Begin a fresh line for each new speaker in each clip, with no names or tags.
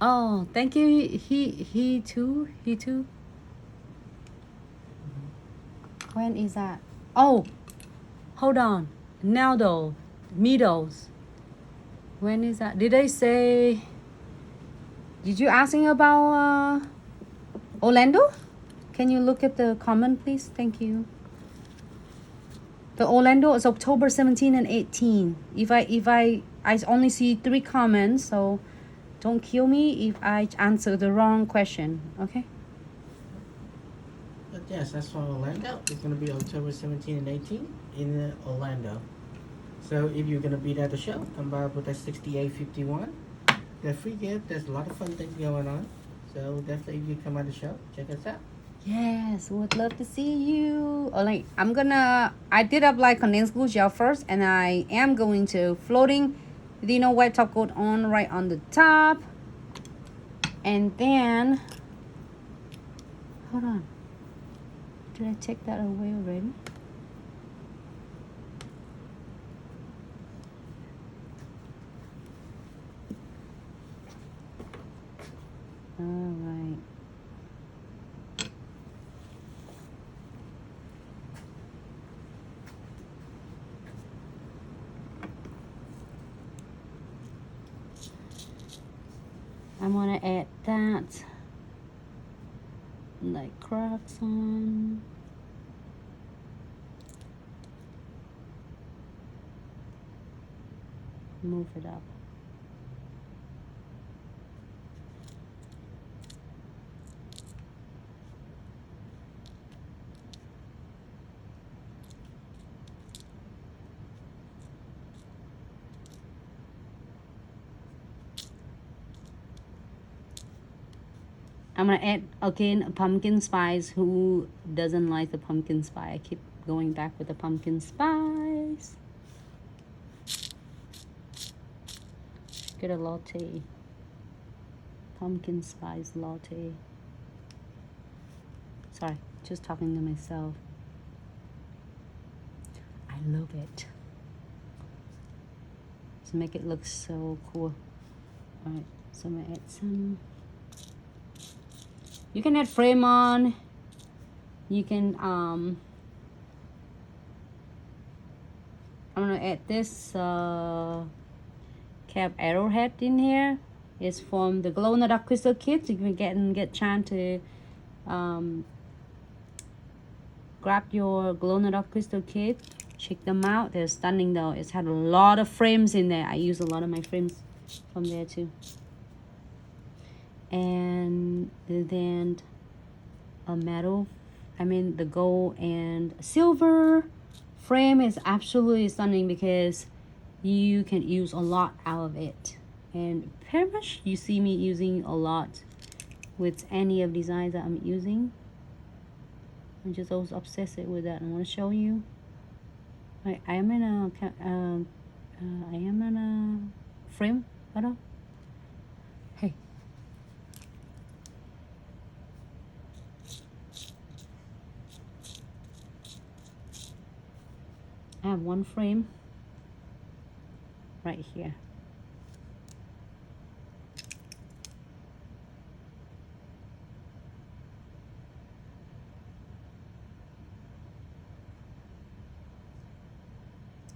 Oh, thank you. He too. When is that? Oh, hold on. Now though, middles. When is that? Did they say? Did you asking about Orlando? Can you look at the comment, please? Thank you. The Orlando is October 17 and 18. If I only see 3 comments, so don't kill me if I answer the wrong question. Okay.
But yes, that's from Orlando. It's going to be October 17 and 18 in Orlando. So if you're going to be at the show, come by with a 6851. They're free gift. There's a lot of fun things going on. So definitely if you come by the show, check us out.
Yes, would love to see you. Or like I did apply condensed glue gel first, and I am going to floating white top coat on right on the top. And then, hold on. Did I take that away already? All right. I'm gonna add that like cracks on. Move it up. I'm gonna add again a pumpkin spice. Who doesn't like the pumpkin spice? I keep going back with the pumpkin spice. Get a latte. Pumpkin spice latte. Sorry, just talking to myself. I love it. To make it look so cool. Alright, so I'm gonna add some. You can add frame on. You can I'm gonna add this cap arrowhead in here. It's from the glow in the dark crystal kit. You can get chance to grab your glow in the dark crystal kit. Check them out. They're stunning though. It's had a lot of frames in there. I use a lot of my frames from there too. And then a metal, the gold and silver frame is absolutely stunning because you can use a lot out of it. And pretty much you see me using a lot with any of designs that I'm using. I'm just always obsessed with that. I want to show you. I am in a frame. Hold. Hey. I have one frame right here.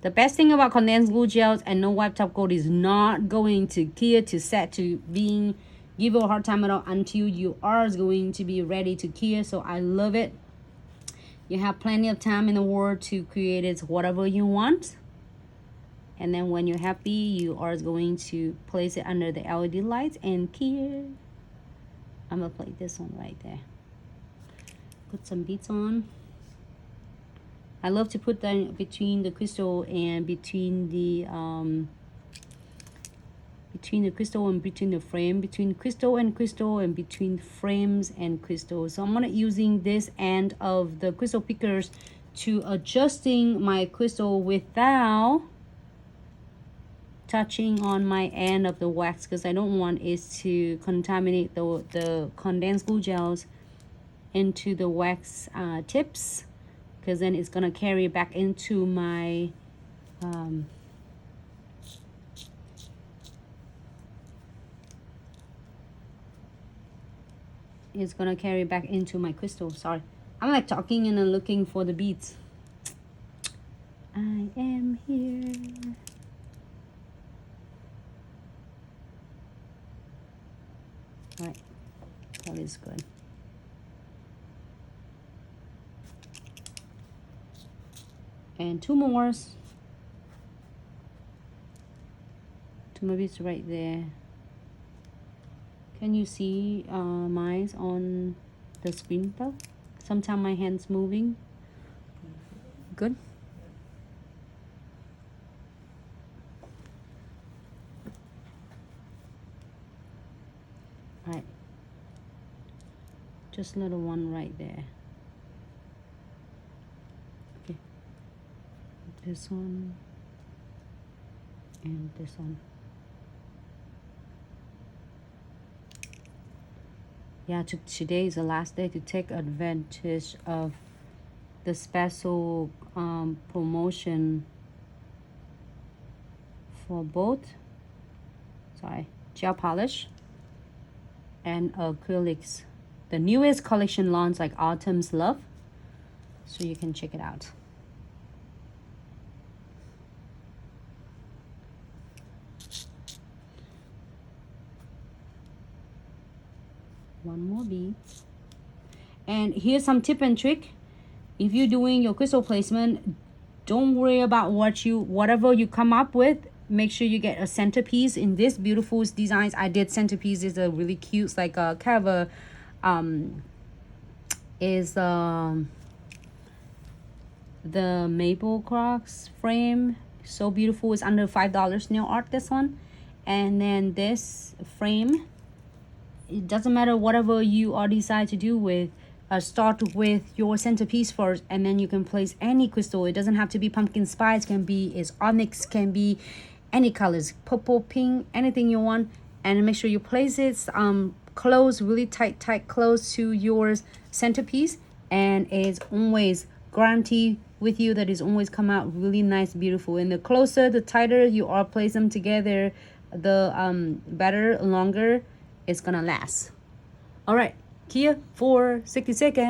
The best thing about condensed glue gels and no wipe top coat is not going to cure to set to being give you a hard time at all until you are going to be ready to cure. So I love it. You have plenty of time in the world to create it whatever you want. And then when you're happy, you are going to place it under the LED lights and cure. I'm gonna play this one right there. Put some beads on. I love to put that between the crystal and between the crystal and between the frame, between crystal and crystal, and between frames and crystal. So I'm gonna using this end of the crystal pickers to adjusting my crystal without touching on my end of the wax, because I don't want it to contaminate the condensed glue gels into the wax tips, because then it's gonna carry back into my is gonna carry back into my crystal. Sorry, I'm like talking and looking for the beads. I am here. Right, that is good. And two more. Two more beads right there. Can you see mine on the screen though? Sometimes my hand's moving. Good. All right. Just little one right there. Okay. This one and this one. Yeah, today is the last day to take advantage of the special promotion for both gel polish and acrylics. The newest collection launch, like Autumn's Love, so you can check it out. One more bead. And here's some tip and trick. If you're doing your crystal placement, don't worry about whatever you come up with. Make sure you get a centerpiece. In this beautiful designs, I did centerpiece. Is a really cute, it's like a kind of a the maple crocs frame. So beautiful. It's under $5 nail art, this one. And then this frame, it doesn't matter whatever you all decide to do with. Start with your centerpiece first, and then you can place any crystal. It doesn't have to be pumpkin spice, can be is onyx, can be any colors, purple, pink, anything you want. And make sure you place it close, really tight close to your centerpiece, and it's always guarantee with you that it's always come out really nice, beautiful. And the closer, the tighter you all place them together, the better, longer it's gonna last. All right, Kia for 60 seconds.